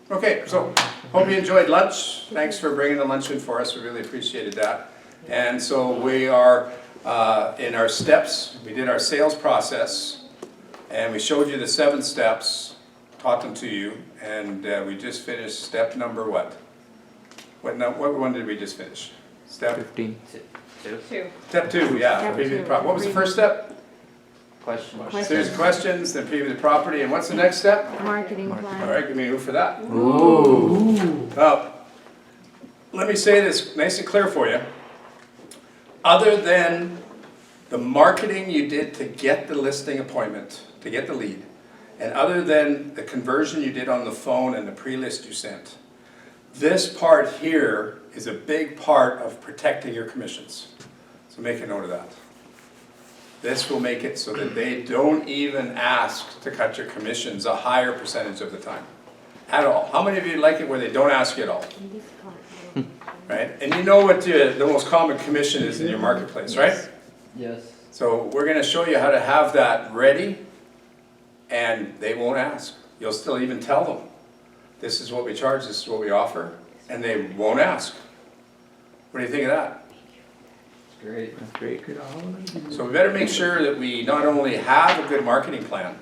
Okay, so hope you enjoyed lunch. Thanks for bringing the lunch in for us. We really appreciated that. And so we are in our steps. We did our sales process, and we showed you the 7 steps, taught them to you, and we just finished step number what? What one did we just finish? Step 15. Step 2, yeah. Step Preview the two. property. What was the first step? Question. There's questions, then preview the property, and what's the next step? Marketing All plan. right, give me a ooh for that. Ooh. Now, let me say this nice and clear for you. Other than the marketing you did to get the listing appointment, to get the lead, and other than the conversion you did on the phone and the pre-list you sent, this part here is a big part of protecting your commissions. So make a note of that. This will make it so that they don't even ask to cut your commissions a higher percentage of the time. At all. How many of you like it where they don't ask you at all? Right? And you know what the most common commission is in your marketplace, right? Yes. So we're going to show you how to have that ready, and they won't ask. You'll still even tell them, this is what we charge, this is what we offer, and they won't ask. What do you think of that? It's great. That's great. So we better make sure that we not only have a good marketing plan,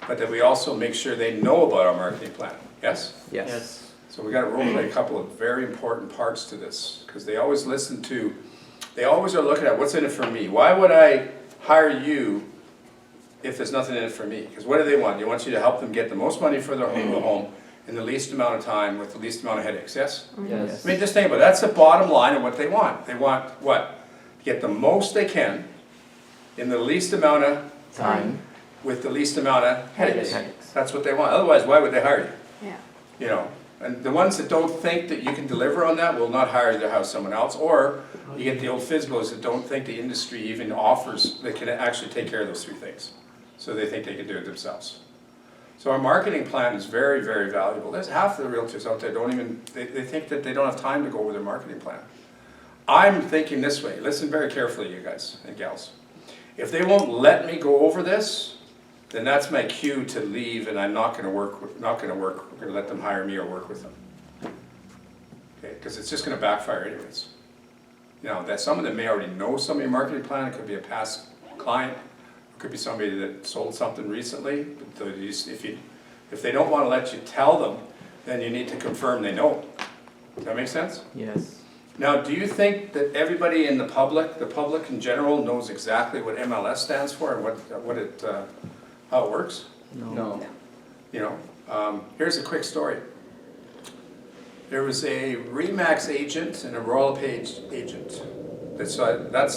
but that we also make sure they know about our marketing plan. Yes? Yes. So we got to role play a couple of very important parts to this, because they always they always are looking at what's in it for me. Why would I hire you if there's nothing in it for me? Because what do they want? They want you to help them get the most money for their home in the least amount of time with the least amount of headaches, yes? Yes. I mean, just think about it. That's the bottom line of what they want. They want what? To get the most they can in the least amount of Time. with the least amount of headaches. Headaches. That's what they want. Otherwise, why would they hire you? Yeah. You know, and the ones that don't think that you can deliver on that will not hire you to house someone else. Or you get the old FISBOs that don't think the industry even offers, that can actually take care of those 3 things. So they think they can do it themselves. So our marketing plan is very, very valuable. There's half the realtors out there they think that they don't have time to go over their marketing plan. I'm thinking this way, listen very carefully, you guys and gals. If they won't let me go over this, then that's my cue to leave, and I'm not going to work. We're going to let them hire me or work with them. Okay, because it's just going to backfire anyways. You know, that some of them may already know some of your marketing plan. It could be a past client. It could be somebody that sold something recently. But if they don't want to let you tell them, then you need to confirm they know. Does that make sense? Yes. Now, do you think that everybody in the public in general, knows exactly what MLS stands for and how it works? No. You know, here's a quick story. There was a RE/MAX agent and a Royal LePage agent. That's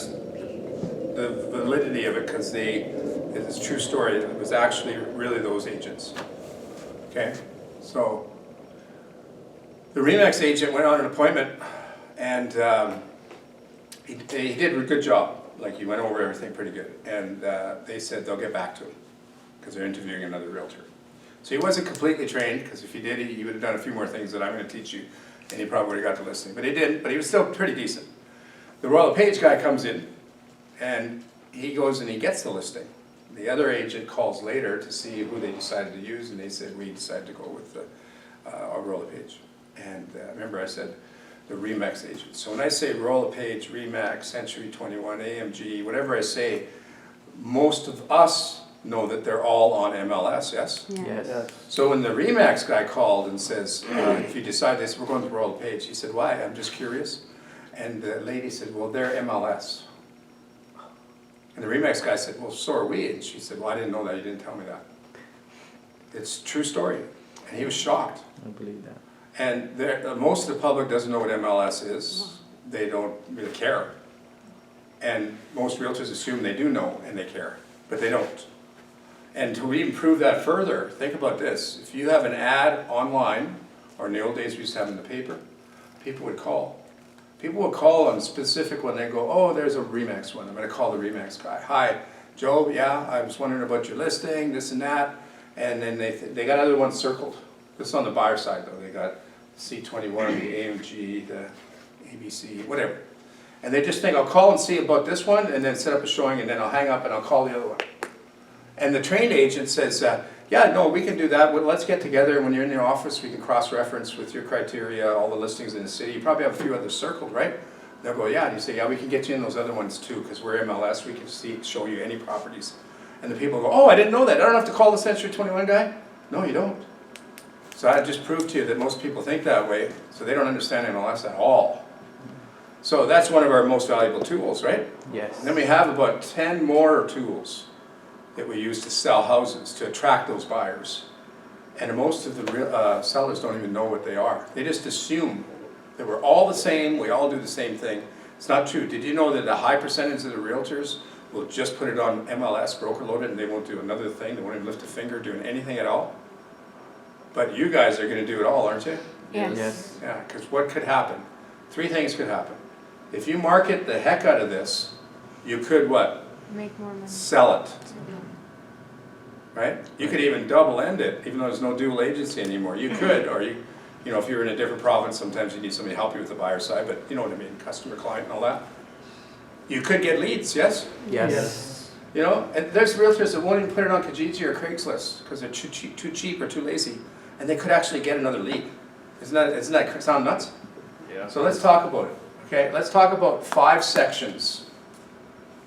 the validity of it, because it's a true story. It was actually really those agents. Okay, so the RE/MAX agent went on an appointment, and he did a good job. Like, he went over everything pretty good, and they said they'll get back to him because they're interviewing another realtor. So he wasn't completely trained, because if he did, he would have done a few more things that I'm going to teach you, and he probably would have got the listing. But he didn't, but he was still pretty decent. The Royal LePage guy comes in, and he goes and he gets the listing. The other agent calls later to see who they decided to use, and they said, we decided to go with Royal LePage. And remember I said the RE/MAX agent. So when I say Royal LePage, RE/MAX, Century 21, AMG, whatever I say, most of us know that they're all on MLS, yes? Yes. So when the RE/MAX guy called and says, if you decide this, we're going to Royal LePage, he said, why? I'm just curious. And the lady said, well, they're MLS. And the RE/MAX guy said, well, so are we. And she said, well, I didn't know that. You didn't tell me that. It's a true story. And he was shocked. I believe that. And most of the public doesn't know what MLS is. They don't really care. And most realtors assume they do know and they care, but they don't. And to even prove that further, think about this. If you have an ad online, or in the old days we used to have in the paper, people would call. People would call on specific when they go, oh, there's a RE/MAX one. I'm going to call the RE/MAX guy. Hi, Joe, yeah, I was wondering about your listing, this and that. And then they got other ones circled. This is on the buyer side, though. They got C21, the AMG, the ABC, whatever. And they just think, I'll call and see about this one, and then set up a showing, and then I'll hang up and I'll call the other one. And the trained agent says, Yeah, no, we can do that. Well, let's get together, and when you're in the office, we can cross-reference with your criteria, all the listings in the city. You probably have a few others circled, right? They'll go, yeah, and you say, yeah, we can get you in those other ones too, because we're MLS, we can show you any properties. And the people go, oh, I didn't know that. I don't have to call the Century 21 guy? No, you don't. So I just proved to you that most people think that way, so they don't understand MLS at all. So that's one of our most valuable tools, right? Yes. And then we have about 10 more tools that we use to sell houses, to attract those buyers. And most of the sellers don't even know what they are. They just assume that we're all the same, we all do the same thing. It's not true. Did you know that a high percentage of the realtors will just put it on MLS, broker loaded, and they won't do another thing, they won't even lift a finger doing anything at all? But you guys are gonna do it all, aren't you? Yes. Yeah, because what could happen? 3 things could happen. If you market the heck out of this, you could what? Make more money. Sell it. Right? You could even double end it, even though there's no dual agency anymore. You could, or you know, if you're in a different province, sometimes you need somebody to help you with the buyer side, but you know what I mean, customer, client, and all that. You could get leads, yes? Yes. You know, and there's realtors that won't even put it on Kijiji or Craigslist because they're too cheap or too lazy, and they could actually get another lead. Isn't that sound nuts? Yeah. So let's talk about it. Okay, let's talk about 5 sections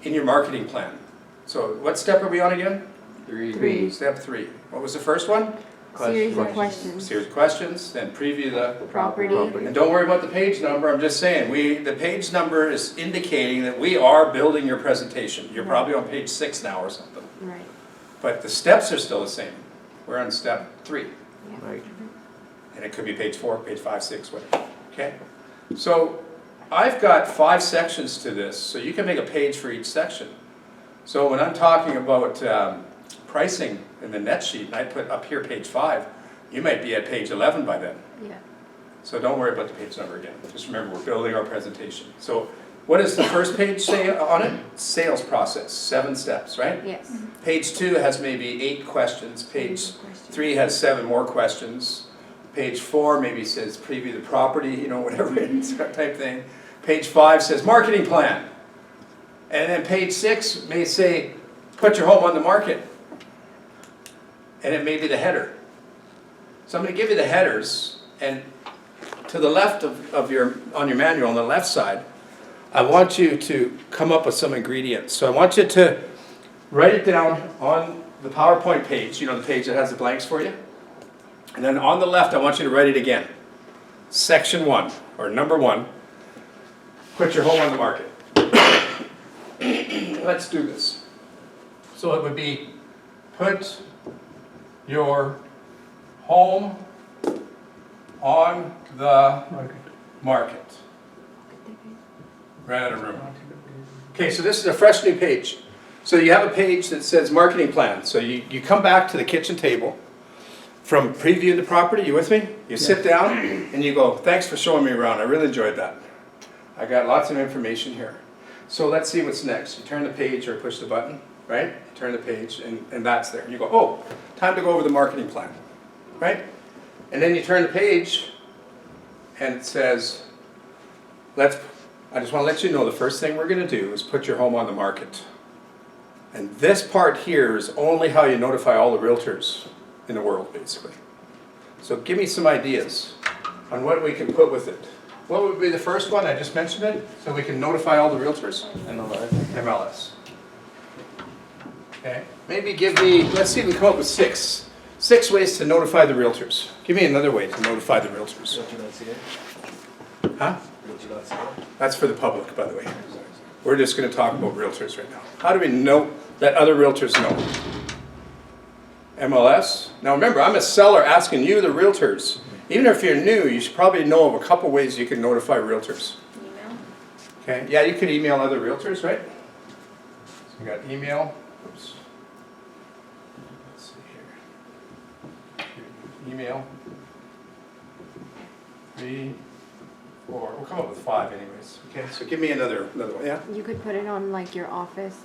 in your marketing plan. So what step are we on again? 3. Step 3. What was the first one? Series of questions. Series of questions, then preview the, Property. and don't worry about the page number, I'm just saying, the page number is indicating that we are building your presentation. You're probably on page 6 now or something. Right. But the steps are still the same. We're on step 3. Yeah. Right. And it could be page 4, page 5, 6, whatever. Okay? So I've got 5 sections to this, so you can make a page for each section. So when I'm talking about pricing in the net sheet, and I put up here page 5, you might be at page 11 by then. Yeah. So don't worry about the page number again. Just remember, we're building our presentation. So what does the first page say on it? Sales process, 7 steps, right? Yes. Page 2 has maybe 8 questions. Page 3 has 7 more questions. Page 4 maybe says preview the property, you know, whatever it is, type thing. Page 5 says marketing plan. And then page 6 may say put your home on the market. And it may be the header. So I'm going to give you the headers, and to the left on your manual, on the left side, I want you to come up with some ingredients. So I want you to write it down on the PowerPoint page, you know, the page that has the blanks for you. And then on the left, I want you to write it again. Section 1, or number 1, put your home on the market. Let's do this. So it would be put your home on the market. Right out of room. Okay, so this is a fresh new page. So you have a page that says marketing plan. So you come back to the kitchen table from preview the property. You with me? You sit down and you go, thanks for showing me around. I really enjoyed that. I got lots of information here. So let's see what's next. You turn the page or push the button, right? You turn the page and that's there. You go, oh, time to go over the marketing plan, right? And then you turn the page and it says, I just want to let you know the first thing we're going to do is put your home on the market. And this part here is only how you notify all the realtors in the world, basically. So give me some ideas on what we can put with it. What would be the first one? I just mentioned it, so we can notify all the realtors. MLS. MLS. Okay. Maybe give me, let's see if we come up with 6 ways to notify the realtors. Give me another way to notify the realtors. Huh? That's for the public, by the way. We're just going to talk about realtors right now. How do we know that other realtors know? MLS. Now remember, I'm a seller asking you, the realtors. Even if you're new, you should probably know of a couple ways you can notify realtors. Email. Okay. Yeah, you could email other realtors, right? So we got email. Oops. Let's see here. Email. 3, 4. We'll come up with 5 anyways. Okay. So give me another one. Yeah. You could put it on like your office.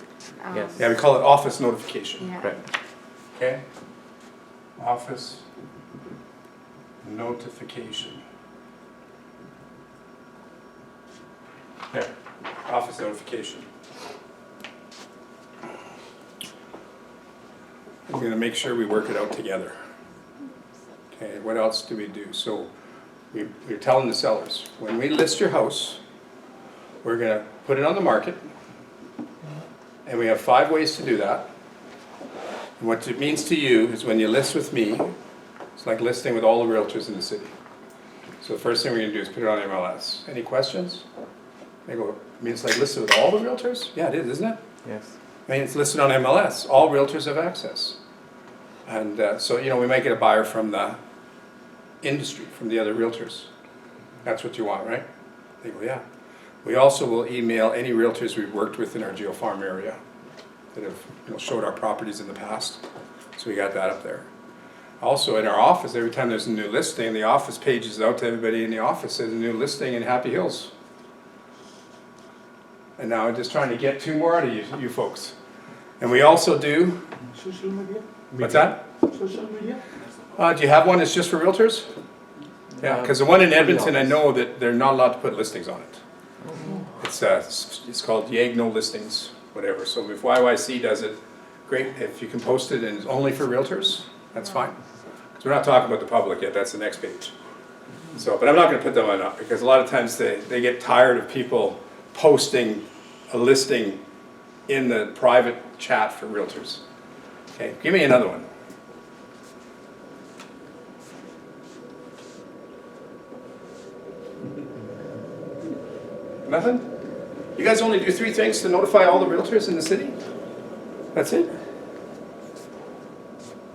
Yes. Yeah, we call it office notification. Yeah. Correct. Okay. Office notification. There. Office notification. we're gonna make sure we work it out together. Okay, what else do we do? So, we're telling the sellers, when we list your house, we're gonna put it on the market, and we have 5 ways to do that. And what it means to you is when you list with me, it's like listing with all the realtors in the city. So the first thing we're gonna do is put it on MLS. Any questions? They go, I mean, it's like listed with all the realtors? Yeah, it is, isn't it? Yes. I mean, it's listed on MLS. All realtors have access. And so, you know, we might get a buyer from the industry, from the other realtors. That's what you want, right? They go, yeah. We also will email any realtors we've worked with in our GeoFarm area that have, you know, showed our properties in the past. So we got that up there. Also in our office, every time there's a new listing, the office pages out to everybody in the office, there's a new listing in Happy Hills. And now I'm just trying to get 2 more out of you folks. And we also do, Social media? what's that? Social media? Do you have one that's just for realtors? Yeah, because the one in Edmonton, I know that they're not allowed to put listings on it. It's called YAG No Listings, whatever. So if YYC does it, great. If you can post it and it's only for realtors, that's fine. Because we're not talking about the public yet, that's the next page. So, but I'm not going to put them on up because a lot of times they get tired of people posting a listing in the private chat for realtors. Okay, give me another one. Nothing? You guys only do 3 things to notify all the realtors in the city? That's it?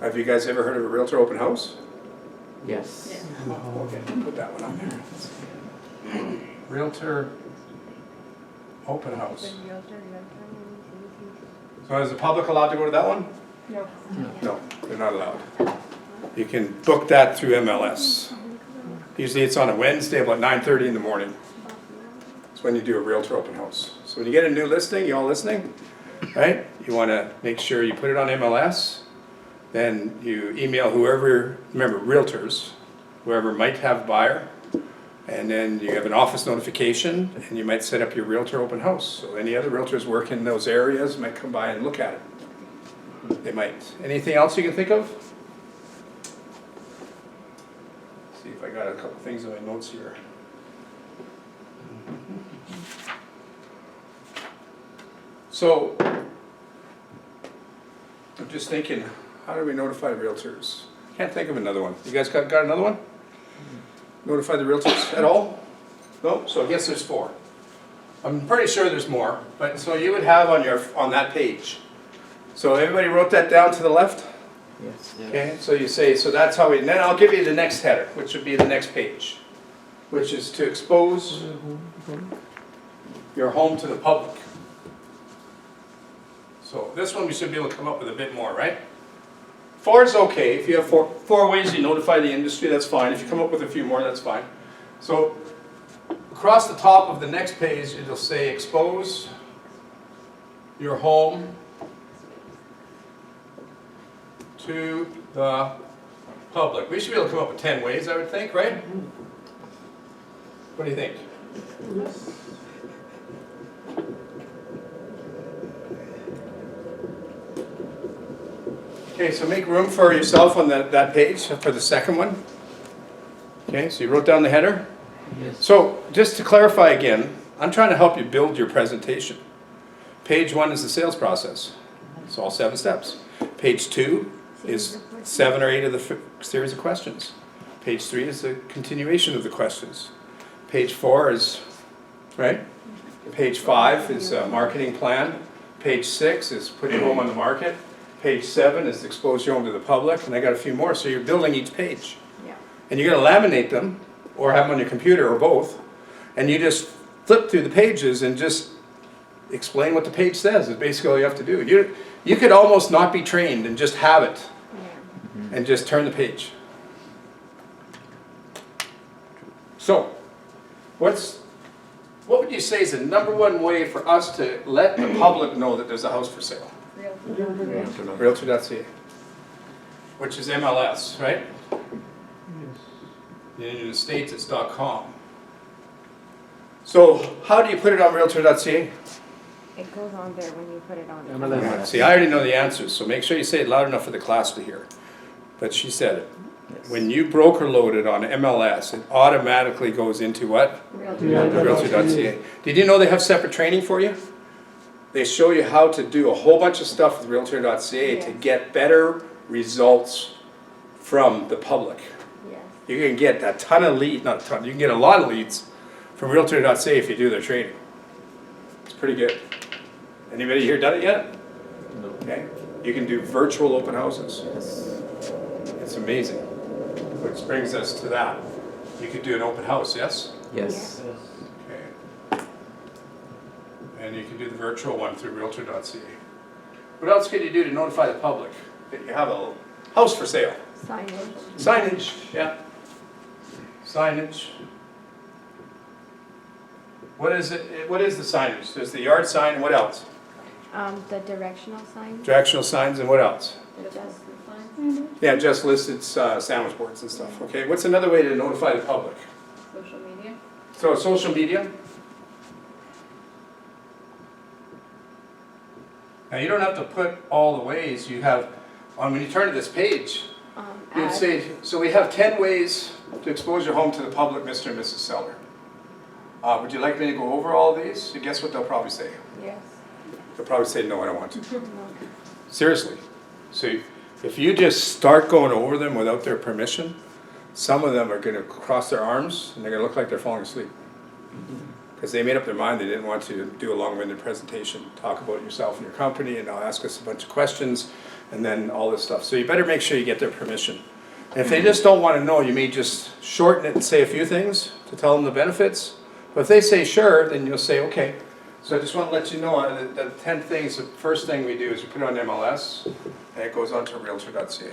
Have you guys ever heard of a realtor open house? Yes. Okay, put that one on there. Realtor open house. So is the public allowed to go to that one? No. No, they're not allowed. You can book that through MLS. Usually it's on a Wednesday about 9:30 in the morning. It's when you do a realtor open house. So when you get a new listing, you all listening, right? You want to make sure you put it on MLS. Then you email whoever, remember realtors, whoever might have a buyer. And then you have an office notification and you might set up your realtor open house. So any other realtors working in those areas might come by and look at it. They might. Anything else you can think of? See if I got a couple things in my notes here. So, I'm just thinking, how do we notify realtors? Can't think of another one. You guys got another one? Notify the realtors at all? No? So I guess there's 4. I'm pretty sure there's more, but so you would have on that page. So everybody wrote that down to the left? Yes. Okay, so you say, so that's how we, and then I'll give you the next header, which would be the next page, which is to expose your home to the public. So this one we should be able to come up with a bit more, right? 4 is okay. If you have four ways you notify the industry, that's fine. If you come up with a few more, that's fine. So across the top of the next page, it'll say expose your home to the public. We should be able to come up with 10 ways, I would think, right? What do you think? Yes. Okay, so make room for yourself on that page for the second one. Okay, so you wrote down the header. Yes. So just to clarify again, I'm trying to help you build your presentation. Page 1 is the sales process. It's all 7 steps. Page 2 is 7 or 8 of the series of questions. Page 3 is the continuation of the questions. Page 4 is, right? Page 5 is a marketing plan. Page 6 is put your home on the market. Page 7 is expose your home to the public, and I got a few more. So you're building each page. Yeah. And you're going to laminate them, or have them on your computer, or both. And you just flip through the pages and just explain what the page says. Is basically all you have to do. You could almost not be trained and just have it, Yeah. and just turn the page. So, what would you say is the #1 way for us to let the public know that there's a house for sale? Realtor.ca, which is MLS, right? In the United States, it's .com. So how do you put it on Realtor.ca? It goes on there when you put it on. MLS. See, I already know the answers, so make sure you say it loud enough for the class to hear. But she said it. Yes. When you broker load it on MLS, it automatically goes into what? Realtor.ca. Did you know they have separate training for you? They show you how to do a whole bunch of stuff with Realtor.ca to Yes. get better results from the public. Yes. You can get a ton of leads, not a ton, you can get a lot of leads from Realtor.ca if you do their training. It's pretty good. Anybody here done it yet? No. Okay. You can do virtual open houses. Yes. It's amazing. Which brings us to that. You could do an open house, yes? Yes. Okay. And you can do the virtual one through Realtor.ca. What else can you do to notify the public that you have a house for sale? Signage. Signage, yeah. Signage. What is it? What is the signage? There's the yard sign, and what else? The directional sign. Directional signs, and what else? The just Yeah, just listed sandwich boards and stuff. Okay, what's another way to notify the public? Social media? So social media? Now you don't have to put all the ways you have, when you turn to this page, you'd ad. say, so we have 10 ways to expose your home to the public, Mr. and Mrs. Seller. Would you like me to go over all these? So guess what they'll probably say? Yes. They'll probably say, no, I don't want to. No. Seriously. So if you just start going over them without their permission, some of them are going to cross their arms and they're going to look like they're falling asleep. Because they made up their mind they didn't want to do a long-winded presentation, talk about yourself and your company, and they'll ask us a bunch of questions, and then all this stuff. So you better make sure you get their permission. And if they just don't want to know, you may just shorten it and say a few things to tell them the benefits. But if they say sure, then you'll say, okay. So I just want to let you know that the 10 things, the first thing we do is we put it on MLS, and it goes on to Realtor.ca.